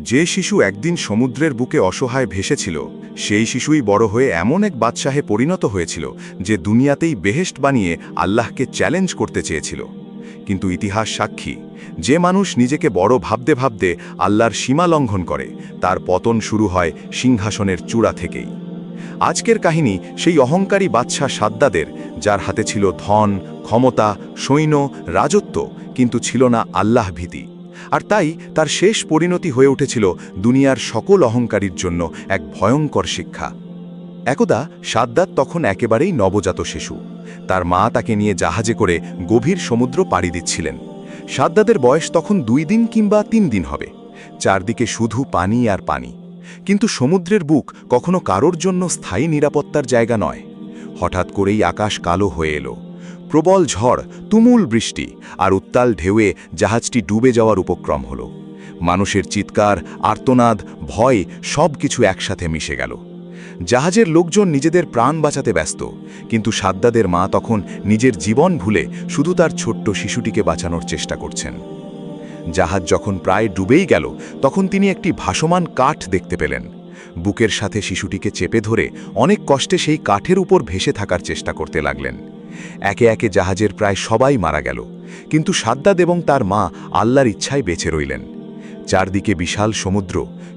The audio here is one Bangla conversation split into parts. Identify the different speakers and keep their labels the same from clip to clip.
Speaker 1: যে শিশু একদিন সমুদ্রের বুকে অসহায় ভেসেছিল সেই শিশুই বড় হয়ে এমন এক বাদশাহে পরিণত হয়েছিল যে দুনিয়াতেই বেহেশত বানিয়ে আল্লাহকে চ্যালেঞ্জ করতে চেয়েছিল। কিন্তু ইতিহাস সাক্ষী, যে মানুষ নিজেকে বড় ভাবতে ভাবতে আল্লাহর সীমা লঙ্ঘন করে তার পতন শুরু হয় সিংহাসনের চূড়া থেকেই। আজকের কাহিনী সেই অহংকারী বাদশাহ সাদ্দাদের, যার হাতে ছিল ধন, ক্ষমতা, সৈন্য, রাজত্ব, কিন্তু ছিল না আল্লাহ ভীতি। আর তাই তার শেষ পরিণতি হয়ে উঠেছিল দুনিয়ার সকল অহংকারীর জন্য এক ভয়ঙ্কর শিক্ষা। একদা সাদ্দাত তখন একেবারেই নবজাত শিশু। তার মা তাকে নিয়ে জাহাজে করে গভীর সমুদ্র পাড়ি দিচ্ছিলেন। সাদ্দাতের বয়স তখন 2 দিন কিংবা 3 দিন হবে। চারদিকে শুধু পানি আর পানি। কিন্তু সমুদ্রের বুক কখনো কারোর জন্য স্থায়ী নিরাপত্তার জায়গা নয়। হঠাৎ করেই আকাশ কালো হয়ে এলো। প্রবল ঝড়, তুমুল বৃষ্টি আর উত্তাল ঢেউয়ে জাহাজটি ডুবে যাওয়ার উপক্রম হলো। মানুষের চিৎকার, আর্তনাদ, ভয় সব কিছু একসাথে মিশে গেল। জাহাজের লোকজন নিজেদের প্রাণ বাঁচাতে ব্যস্ত, কিন্তু সাদ্দাদের মা তখন নিজের জীবন ভুলে শুধু তার ছোট্ট শিশুটিকে বাঁচানোর চেষ্টা করছেন। জাহাজ যখন প্রায় ডুবেই গেল তখন তিনি একটি ভাসমান কাঠ দেখতে পেলেন। বুকের সাথে শিশুটিকে চেপে ধরে অনেক কষ্টে সেই কাঠের উপর ভেসে থাকার চেষ্টা করতে লাগলেন। একে একে জাহাজের প্রায় সবাই মারা গেল, কিন্তু সাদ্দাদ এবং তার মা আল্লাহর ইচ্ছায় বেঁচে রইলেন। চারদিকে বিশাল সমুদ্র,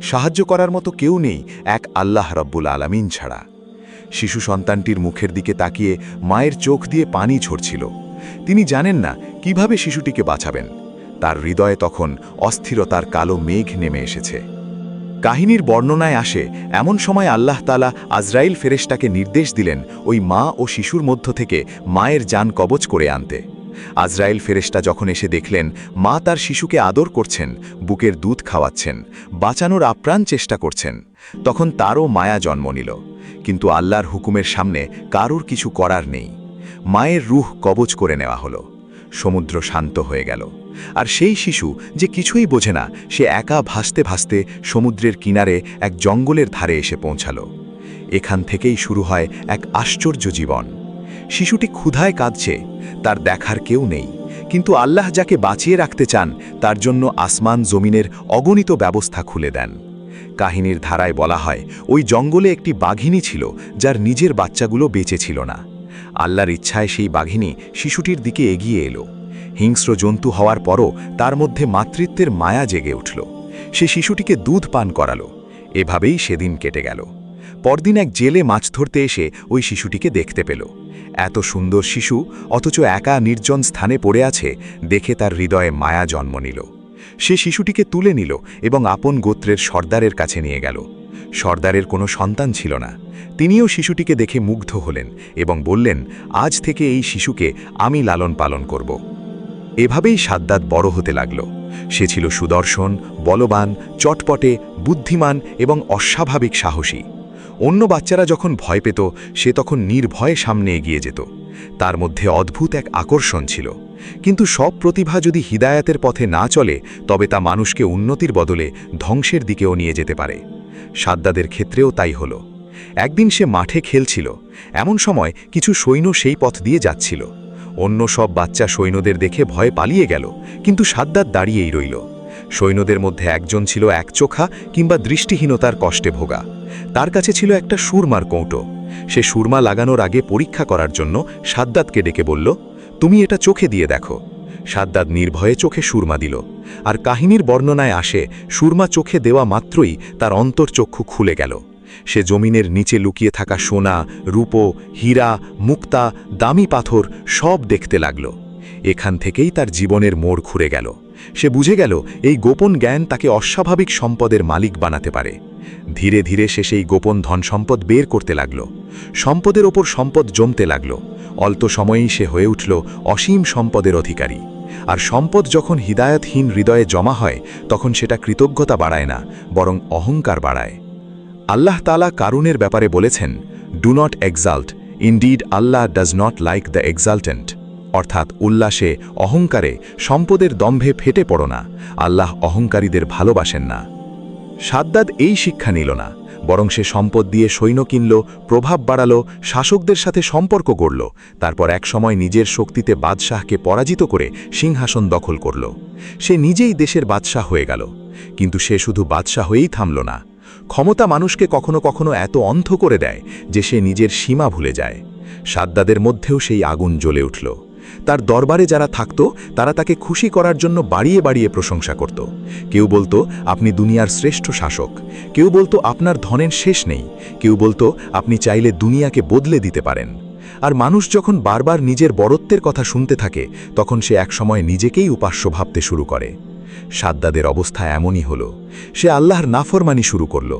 Speaker 1: সাহায্য করার মতো কেউ নেই এক আল্লাহ রব্বুল আলামিন ছাড়া। শিশু সন্তানটির মুখের দিকে তাকিয়ে মায়ের চোখ দিয়ে পানি ঝরছিল। তিনি জানেন না কিভাবে শিশুটিকে বাঁচাবেন। তার হৃদয়ে তখন অস্থিরতার কালো মেঘ নেমে এসেছে। কাহিনীর বর্ণনায় আসে, এমন সময় আল্লাহ তাআলা আজরাইল ফেরেশতাকে নির্দেশ দিলেন ওই মা ও শিশুর মধ্য থেকে মায়ের জান কবজ করে আনতে। আজরাইল ফেরেশতা যখন এসে দেখলেন মা তার শিশুকে আদর করছেন, বুকের দুধ খাওয়াচ্ছেন, বাঁচানোর আপ্রাণ চেষ্টা করছেন, তখন তারও মায়া জন্ম নিল। কিন্তু আল্লাহর হুকুমের সামনে কারোর কিছু করার নেই। মায়ের রূহ কবজ করে নেওয়া হলো। সমুদ্র শান্ত হয়ে গেল। আর সেই শিশু যে কিছুই বোঝে না, সে একা ভাসতে ভাসতে সমুদ্রের কিনারে এক জঙ্গলের ধারে এসে পৌঁছালো। এখান থেকেই শুরু হয় এক আশ্চর্য জীবন। শিশুটি ক্ষুধায় কাঁদছে, তার দেখার কেউ নেই, কিন্তু আল্লাহ যাকে বাঁচিয়ে রাখতে চান তার জন্য আসমান জমিনের অগণিত ব্যবস্থা খুলে দেন। কাহিনীর ধারায় বলা হয়, ওই জঙ্গলে একটি বাঘিনী ছিল যার নিজের বাচ্চাগুলো বেঁচে ছিল না। আল্লাহর ইচ্ছায় সেই বাঘিনী শিশুটির দিকে এগিয়ে এলো। হিংস্র জন্তু হওয়ার পরও তার মধ্যে মাতৃত্বের মায়া জেগে উঠল। সে শিশুটিকে দুধ পান করালো। এভাবেই সেদিন কেটে গেল। পরদিন এক জেলে মাছ ধরতে এসে ওই শিশুটিকে দেখতে পেল। এত সুন্দর শিশু অথচ একা নির্জন স্থানে পড়ে আছে দেখে তার হৃদয়ে মায়া জন্ম নিল। সে শিশুটিকে তুলে নিল এবং আপন গোত্রের সর্দারের কাছে নিয়ে গেল। সর্দারের কোনো সন্তান ছিল না। তিনিও শিশুটিকে দেখে মুগ্ধ হলেন এবং বললেন, আজ থেকে এই শিশুকে আমি লালন পালন করব। এভাবেই সাদ্দাত বড় হতে লাগল। সে ছিল সুদর্শন, বলবান, চটপটে, বুদ্ধিমান এবং অস্বাভাবিক সাহসী। অন্য বাচ্চারা যখন ভয় পেত সে তখন নির্ভয়ে সামনে এগিয়ে যেত। তার মধ্যে অদ্ভুত এক আকর্ষণ ছিল। কিন্তু সব প্রতিভা যদি হিদায়াতের পথে না চলে তবে তা মানুষকে উন্নতির বদলে ধ্বংসের দিকেও নিয়ে যেতে পারে। সাদ্দাদের ক্ষেত্রেও তাই হলো। একদিন সে মাঠে খেলছিল। এমন সময় কিছু সৈন্য সেই পথ দিয়ে যাচ্ছিল। অন্য সব বাচ্চা সৈন্যদের দেখে ভয়ে পালিয়ে গেল, কিন্তু সাদ্দাত দাঁড়িয়েই রইল। সৈন্যদের মধ্যে একজন ছিল একচোখা কিংবা দৃষ্টিহীনতার কষ্টে ভোগা। তার কাছে ছিল একটা সুরমার কৌটো। সে সুরমা লাগানোর আগে পরীক্ষা করার জন্য সাদ্দাতকে ডেকে বলল, তুমি এটা চোখে দিয়ে দেখো। সাদ্দাত নির্ভয়ে চোখে সুরমা দিল। আর কাহিনীর বর্ণনায় আসে, সুরমা চোখে দেওয়া মাত্রই তার অন্তর্চক্ষু খুলে গেল। সে জমিনের নিচে লুকিয়ে থাকা সোনা, রূপো, হীরা, মুক্তা, দামি পাথর সব দেখতে লাগল। এখান থেকেই তার জীবনের মোড় ঘুরে গেল। সে বুঝে গেল এই গোপন জ্ঞান তাকে অস্বাভাবিক সম্পদের মালিক বানাতে পারে। ধীরে ধীরে সে সেই গোপন ধন সম্পদ বের করতে লাগল। সম্পদের ওপর সম্পদ জমতে লাগল। অল্প সময়েই সে হয়ে উঠল অসীম সম্পদের অধিকারী। আর সম্পদ যখন হিদায়াতহীন হৃদয়ে জমা হয় তখন সেটা কৃতজ্ঞতা বাড়ায় না, বরং অহংকার বাড়ায়। আল্লাহ তাআলা কারুনের ব্যাপারে বলেছেন, do not exalt, indeed Allah does not like the exultant. অর্থাৎ উল্লাসে, অহংকারে, সম্পদের দম্ভে ফেটে পড়ো না। আল্লাহ অহংকারীদের ভালোবাসেন না। সাদ্দাত এই শিক্ষা নিল না, বরং সে সম্পদ দিয়ে সৈন্য কিনল, প্রভাব বাড়াল, শাসকদের সাথে সম্পর্ক গড়ল, তারপর একসময় নিজের শক্তিতে বাদশাহকে পরাজিত করে সিংহাসন দখল করল। সে নিজেই দেশের বাদশাহ হয়ে গেল। কিন্তু সে শুধু বাদশাহ হয়েই থামল না। ক্ষমতা মানুষকে কখনো কখনো এত অন্ধ করে দেয় যে সে নিজের সীমা ভুলে যায়। সাদ্দাদের মধ্যেও সেই আগুন জ্বলে উঠল। তার দরবারে যারা থাকত তারা তাকে খুশি করার জন্য বাড়িয়ে বাড়িয়ে প্রশংসা করত। কেউ বলতো, আপনি দুনিয়ার শ্রেষ্ঠ শাসক। কেউ বলতো, আপনার ধনের শেষ নেই। কেউ বলতো, আপনি চাইলে দুনিয়াকে বদলে দিতে পারেন। আর মানুষ যখন বারবার নিজের বড়ত্বের কথা শুনতে থাকে, তখন সে একসময় নিজেকেই উপাস্য ভাবতে শুরু করে। সাদ্দাদের অবস্থা এমনই হলো। সে আল্লাহর নাফরমানি শুরু করল।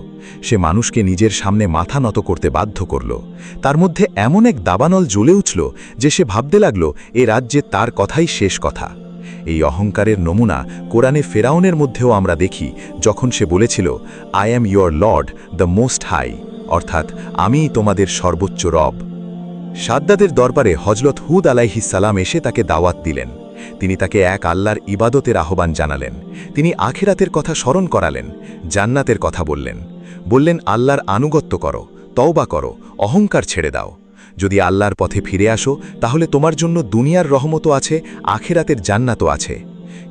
Speaker 1: সে মানুষকে নিজের সামনে মাথা নত করতে বাধ্য করল। তার মধ্যে এমন এক দাবানল জ্বলে উঠল যে সে ভাবতে লাগল এ রাজ্যে তার কথাই শেষ কথা। এই অহংকারের নমুনা কোরআনে ফেরাউনের মধ্যেও আমরা দেখি, যখন সে বলেছিল, I am your lord the most high, অর্থাৎ আমিই তোমাদের সর্বোচ্চ রব। সাদ্দাদের দরবারে হজরত হুদ আলাইহিস সালাম এসে তাকে দাওয়াত দিলেন। তিনি তাকে এক আল্লাহর ইবাদতের আহ্বান জানালেন। তিনি আখিরাতের কথা স্মরণ করালেন, জান্নাতের কথা বললেন আল্লাহর আনুগত্য করো, তওবা করো, অহংকার ছেড়ে দাও। যদি আল্লাহর পথে ফিরে আসো তাহলে তোমার জন্য দুনিয়ার রহমতও আছে, আখিরাতের জান্নাতও আছে।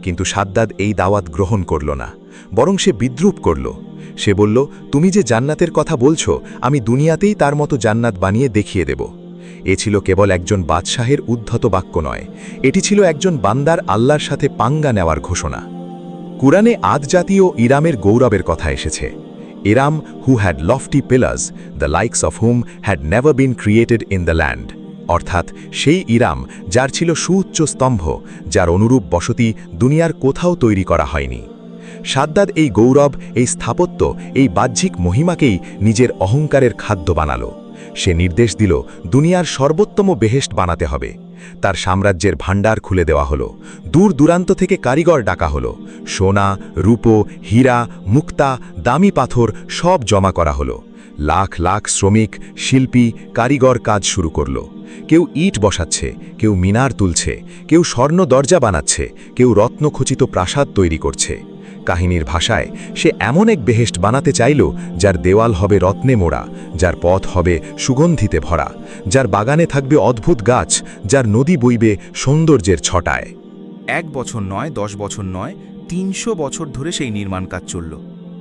Speaker 1: কিন্তু সাদ্দাদ এই দাওয়াত গ্রহণ করল না, বরং সে বিদ্রূপ করল। সে বলল, তুমি যে জান্নাতের কথা বলছো, আমি দুনিয়াতেই তার মতো জান্নাত বানিয়ে দেখিয়ে দেব। এ ছিল কেবল একজন বাদশাহের উদ্ধত বাক্য নয়, এটি ছিল একজন বান্দার আল্লাহর সাথে পাঙ্গা নেওয়ার ঘোষণা। কুরআনে আদ জাতীয় ইরামের গৌরবের কথা এসেছে। Iram, who had lofty pillars, the likes of whom had never been created in the land, অর্থাৎ সেই ইরাম যার ছিল সুউচ্চ স্তম্ভ, যার অনুরূপ বসতি দুনিয়ার কোথাও তৈরি করা হয়নি। সাদ্দাদ এই গৌরব, এই স্থাপত্য, এই বাহ্যিক মহিমাকেই নিজের অহংকারের খাদ্য বানালো। সে নির্দেশ দিল, দুনিয়ার সর্বোত্তম বেহেশত বানাতে হবে। তার সাম্রাজ্যের ভাণ্ডার খুলে দেওয়া হলো। দূর দূরান্ত থেকে কারিগর ডাকা হলো। সোনা, রূপো, হীরা, মুক্তা, দামি পাথর সব জমা করা হলো। লাখ লাখ শ্রমিক, শিল্পী, কারিগর কাজ শুরু করল। কেউ ইট বসাচ্ছে, কেউ মিনার তুলছে, কেউ স্বর্ণ দরজা বানাচ্ছে, কেউ রত্নখচিত প্রাসাদ তৈরি করছে। কাহিনীর ভাষায় সে এমন এক বেহেশত বানাতে চাইল যার দেওয়াল হবে রত্নে মোড়া, যার পথ হবে সুগন্ধিতে ভরা, যার বাগানে থাকবে অদ্ভুত গাছ, যার নদী বইবে সৌন্দর্যের ছটায়।
Speaker 2: 1 বছর নয়, 10 বছর নয়, 300 বছর ধরে সেই নির্মাণ কাজ চলল।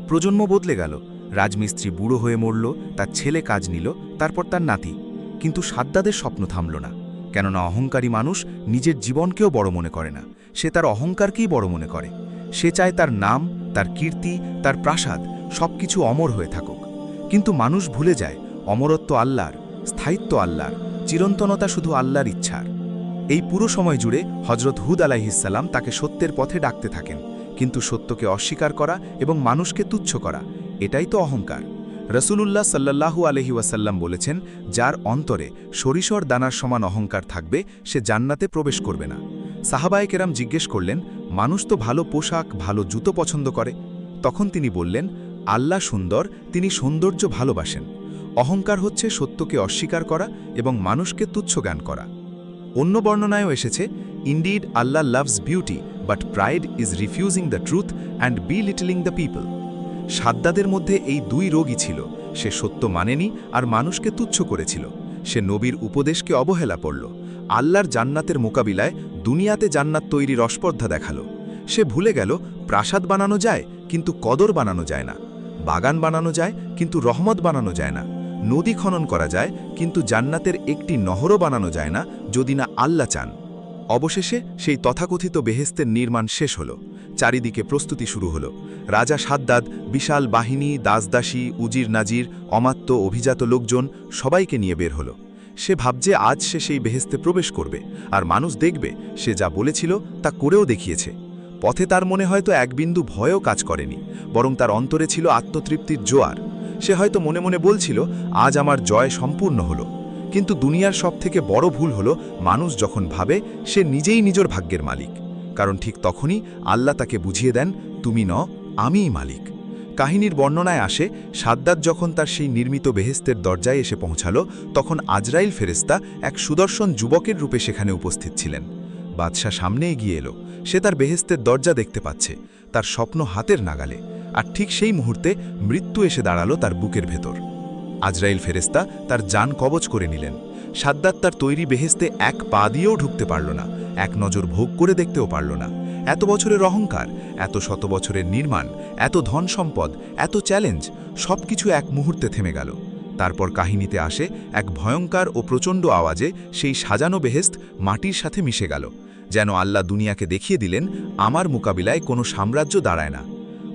Speaker 2: প্রজন্ম বদলে গেল। রাজমিস্ত্রি বুড়ো হয়ে মরল, তার ছেলে কাজ নিল, তারপর তার নাতি। কিন্তু সাদ্দাদের স্বপ্ন থামল না। কেননা অহংকারী মানুষ নিজের জীবনকেও বড় মনে করে না, সে তার অহংকারকেই বড় মনে করে। সে চায় তার নাম, তার কীর্তি, তার প্রাসাদ সবকিছু অমর হয়ে থাকুক। কিন্তু মানুষ ভুলে যায়, অমরত্ব আল্লাহর, স্থায়িত্ব আল্লাহর, চিরন্তনতা শুধু আল্লাহর ইচ্ছার। এই পুরো সময় জুড়ে হজরত হুদ আলাইহিসসালাম তাকে সত্যের পথে ডাকতে থাকেন, কিন্তু সত্যকে অস্বীকার করা এবং মানুষকে তুচ্ছ করা, এটাই তো অহংকার। রসুলুল্লাহ সাল্লাল্লাহু আলাইহি ওয়াসাল্লাম বলেছেন, যার অন্তরে সরিষার দানার সমান অহংকার থাকবে সে জান্নাতে প্রবেশ করবে না। সাহাবায়ে কেরাম জিজ্ঞেস করলেন, মানুষ তো ভালো পোশাক, ভালো জুতো পছন্দ করে। তখন তিনি বললেন, আল্লাহ সুন্দর, তিনি সৌন্দর্য ভালোবাসেন। অহংকার হচ্ছে সত্যকে অস্বীকার করা এবং মানুষকে তুচ্ছ জ্ঞান করা। অন্য বর্ণনায়ও এসেছে, indeed Allah loves beauty but pride is refusing the truth and belittling the people. সাদ্দাদের মধ্যে এই দুই রোগই ছিল। সে সত্য মানেনি আর মানুষকে তুচ্ছ করেছিল। সে নবীর উপদেশকে অবহেলা করল। আল্লাহর জান্নাতের মোকাবিলায় দুনিয়াতে জান্নাত তৈরির অস্পর্ধা দেখালো। সে ভুলে গেল, প্রাসাদ বানানো যায় কিন্তু কদর বানানো যায় না, বাগান বানানো যায় কিন্তু রহমত বানানো যায় না, নদী খনন করা যায় কিন্তু জান্নাতের একটি নহরও বানানো যায় না যদি না আল্লাহ চান। অবশেষে সেই তথাকথিত বেহেস্তের নির্মাণ শেষ হল। চারিদিকে প্রস্তুতি শুরু হল। রাজা সাদ্দাদ বিশাল বাহিনী, দাসদাসী, উজির নাজির, অমাত্য, অভিজাত লোকজন সবাইকে নিয়ে বের হল। সে ভাবছে আজ সে সেই বেহেস্তে প্রবেশ করবে, আর মানুষ দেখবে সে যা বলেছিল তা করেও দেখিয়েছে। পথে তার মনে হয়তো এক বিন্দু ভয়ও কাজ করেনি, বরং তার অন্তরে ছিল আত্মতৃপ্তির জোয়ার। সে হয়তো মনে মনে বলছিল, আজ আমার জয় সম্পূর্ণ হলো। কিন্তু দুনিয়ার সবথেকে বড় ভুল হলো মানুষ যখন ভাবে সে নিজেই নিজের ভাগ্যের মালিক। কারণ ঠিক তখনই আল্লাহ তাকে বুঝিয়ে দেন, তুমি ন, আমিই মালিক। কাহিনীর বর্ণনায় আসে, সাদ্দাদ যখন তার সেই নির্মিত বেহেস্তের দরজায় এসে পৌঁছালো, তখন আজরাইল ফেরেশতা এক সুদর্শন যুবকের রূপে সেখানে উপস্থিত ছিলেন। বাদশাহ সামনে এগিয়ে এলো। সে তার বেহেস্তের দরজা দেখতে পাচ্ছে, তার স্বপ্ন হাতের নাগালে। আর ঠিক সেই মুহূর্তে মৃত্যু এসে দাঁড়ালো তার বুকের ভেতর। আজরাইল ফেরেশতা তার জান কবজ করে নিলেন। সাদ্দাত তার তৈরি বেহেস্তে এক পা দিয়েও ঢুকতে পারল না, এক নজর ভোগ করে দেখতেও পারল না। এত বছরের অহংকার, এত শত বছরের নির্মাণ, এত ধন সম্পদ, এত চ্যালেঞ্জ, সবকিছু এক মুহূর্তে থেমে গেল। তারপর কাহিনীতে আসে এক ভয়ঙ্কর ও প্রচণ্ড আওয়াজে সেই সাজানো বেহেস্ত মাটির সাথে মিশে গেল, যেন আল্লাহ দুনিয়াকে দেখিয়ে দিলেন, আমার মোকাবিলায় কোনো সাম্রাজ্য দাঁড়ায় না।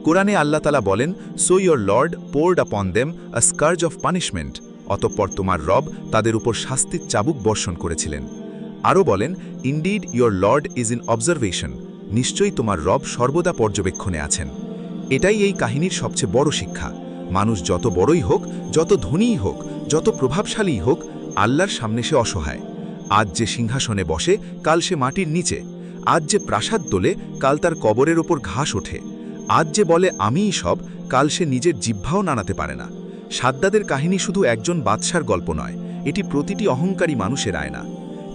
Speaker 2: কোরআনে আল্লাহ তাআলা বলেন, so your Lord poured upon them a scourge of punishment. অতঃপর তোমার রব তাদের উপর শাস্তির চাবুক বর্ষণ করেছিলেন। আরও বলেন, indeed your Lord is in observation. নিশ্চয়ই তোমার রব সর্বদা পর্যবেক্ষণে আছেন। এটাই এই কাহিনীর সবচেয়ে বড় শিক্ষা। মানুষ যত বড়ই হোক, যত ধনীই হোক, যত প্রভাবশালীই হোক, আল্লাহর সামনে সে অসহায়। আজ যে সিংহাসনে বসে, কাল সে মাটির নিচে। আজ যে প্রাসাদ তোলে, কাল তার কবরের ওপর ঘাস ওঠে। আজ যে বলে আমিই সব, কাল সে নিজের জিহ্বাও নাড়াতে পারে না। সাদ্দাদের কাহিনী শুধু একজন বাদশার গল্প নয়, এটি প্রতিটি অহংকারী মানুষের আয়না।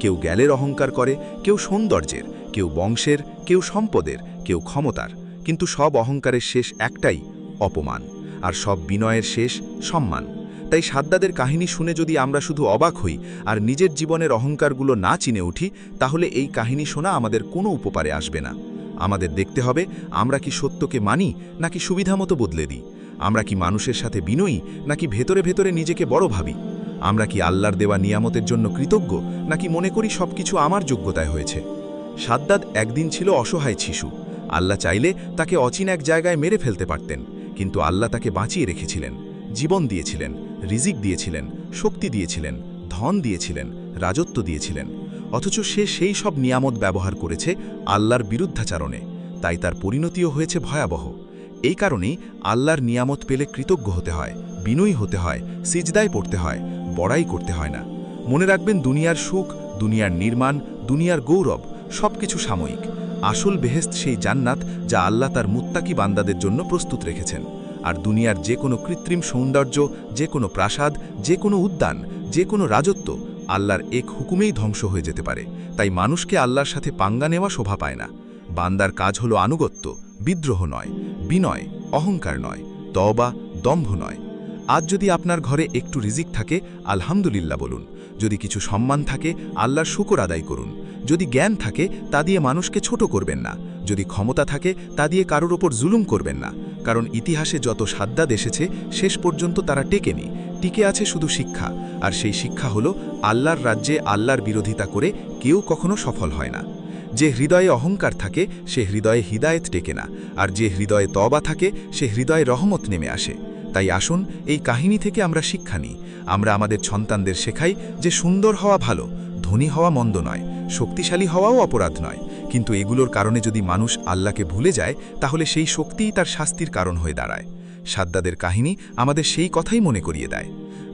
Speaker 2: কেউ জ্ঞানের অহংকার করে, কেউ সৌন্দর্যের, কেউ বংশের, কেউ সম্পদের, কেউ ক্ষমতার। কিন্তু সব অহংকারের শেষ একটাই, অপমান। আর সব বিনয়ের শেষ, সম্মান। তাই সাদ্দাদের কাহিনী শুনে যদি আমরা শুধু অবাক হই আর নিজের জীবনের অহংকারগুলো না চিনে উঠি, তাহলে এই কাহিনী শোনা আমাদের কোনো উপকারে আসবে না। আমাদের দেখতে হবে, আমরা কি সত্যকে মানি নাকি সুবিধামতো বদলে দিই। আমরা কি মানুষের সাথে বিনয়ী নাকি ভেতরে ভেতরে নিজেকে বড় ভাবি। আমরা কি আল্লাহর দেওয়া নিয়ামতের জন্য কৃতজ্ঞ নাকি মনে করি সবকিছু আমার যোগ্যতায় হয়েছে। সাদ্দাদ একদিন ছিল অসহায় শিশু। আল্লাহ চাইলে তাকে অচিন এক জায়গায় মেরে ফেলতে পারতেন, কিন্তু আল্লাহ তাকে বাঁচিয়ে রেখেছিলেন, জীবন দিয়েছিলেন, রিজিক দিয়েছিলেন, শক্তি দিয়েছিলেন, ধন দিয়েছিলেন, রাজত্ব দিয়েছিলেন। অথচ সে সেই সব নিয়ামত ব্যবহার করেছে আল্লাহর বিরুদ্ধাচারণে। তাই তার পরিণতিও হয়েছে ভয়াবহ। এই কারণেই আল্লাহর নিয়ামত পেলে কৃতজ্ঞ হতে হয়, বিনয়ী হতে হয়, সিজদায় পড়তে হয়, বড়াই করতে হয় না। মনে রাখবেন, দুনিয়ার সুখ, দুনিয়ার নির্মাণ, দুনিয়ার গৌরব সবকিছু সাময়িক। আসল বেহেস্ত সেই জান্নাত যা আল্লাহ তার মুত্তাকি বান্দাদের জন্য প্রস্তুত রেখেছেন। আর দুনিয়ার যে কোনো কৃত্রিম সৌন্দর্য, যে কোনো প্রাসাদ, যে কোনো উদ্যান, যে কোনো রাজত্ব আল্লাহর এক হুকুমেই ধ্বংস হয়ে যেতে পারে। তাই মানুষকে আল্লাহর সাথে পাঙ্গা নেওয়া শোভা পায় না। বান্দার কাজ হলো আনুগত্য, বিদ্রোহ নয়, বিনয়, অহংকার নয়, তওবা, দম্ভ নয়। আজ যদি আপনার ঘরে একটু রিজিক থাকে, আলহামদুলিল্লাহ বলুন। যদি কিছু সম্মান থাকে, আল্লাহর শুকর আদায় করুন। যদি জ্ঞান থাকে, তা দিয়ে মানুষকে ছোট করবেন না। যদি ক্ষমতা থাকে, তা দিয়ে কারোর ওপর জুলুম করবেন না। কারণ ইতিহাসে যত সাদ্দাদ এসেছে, শেষ পর্যন্ত তারা টেকেনি। টিকে আছে শুধু শিক্ষা। আর সেই শিক্ষা হলো, আল্লাহর রাজ্যে আল্লাহর বিরোধিতা করে কেউ কখনো সফল হয় না। যে হৃদয়ে অহংকার থাকে, সে হৃদয়ে হিদায়েত টেকে না। আর যে হৃদয়ে তওবা থাকে, সে হৃদয়ে রহমত নেমে আসে। তাই আসুন, এই কাহিনী থেকে আমরা শিক্ষা নিই। আমরা আমাদের সন্তানদের শেখাই যে সুন্দর হওয়া ভালো, ধনী হওয়া মন্দ নয়, শক্তিশালী হওয়াও অপরাধ নয়। কিন্তু এগুলোর কারণে যদি মানুষ আল্লাহকে ভুলে যায়, তাহলে সেই শক্তিই তার শাস্তির কারণ হয়ে দাঁড়ায়। সাদ্দাদের কাহিনী আমাদের সেই কথাই মনে করিয়ে দেয়।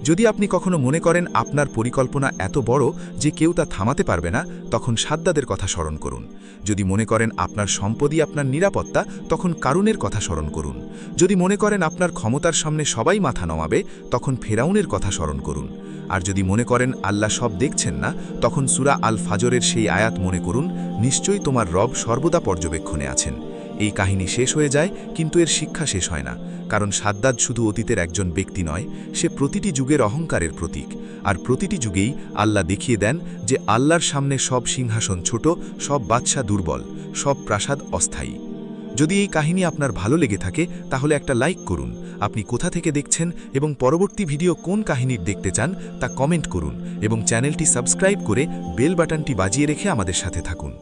Speaker 2: যদি আপনি কখনো মনে করেন আপনার পরিকল্পনা এত বড় যে কেউ তা থামাতে পারবে না, তখন সাদ্দাদের কথা স্মরণ করুন। যদি মনে করেন আপনার সম্পদই আপনার নিরাপত্তা, তখন কারুনের কথা স্মরণ করুন। যদি মনে করেন আপনার ক্ষমতার সামনে সবাই মাথা নমাবে, তখন ফেরাউনের কথা স্মরণ করুন। আর যদি মনে করেন আল্লাহ সব দেখছেন না, তখন সূরা আল ফাজরের সেই আয়াত মনে করুন, নিশ্চয়ই তোমার রব সর্বদা পর্যবেক্ষণে আছেন। এই কাহিনী শেষ হয়ে যায়, কিন্তু এর শিক্ষা শেষ হয় না। কারণ সাদ্দাদ শুধু অতীতের একজন ব্যক্তি নয়, সে প্রতিটি যুগের অহংকারের প্রতীক। আর প্রতিটি যুগেই আল্লাহ দেখিয়ে দেন যে আল্লাহর সামনে সব সিংহাসন ছোট, সব বাদশা দুর্বল, সব প্রাসাদ অস্থায়ী। যদি এই কাহিনী আপনার ভালো লেগে থাকে, তাহলে একটা লাইক করুন। আপনি কোথা থেকে দেখছেন এবং পরবর্তী ভিডিও কোন কাহিনীর দেখতে চান তা কমেন্ট করুন, এবং চ্যানেলটি সাবস্ক্রাইব করে বেল বাটনটি বাজিয়ে রেখে আমাদের সাথে থাকুন।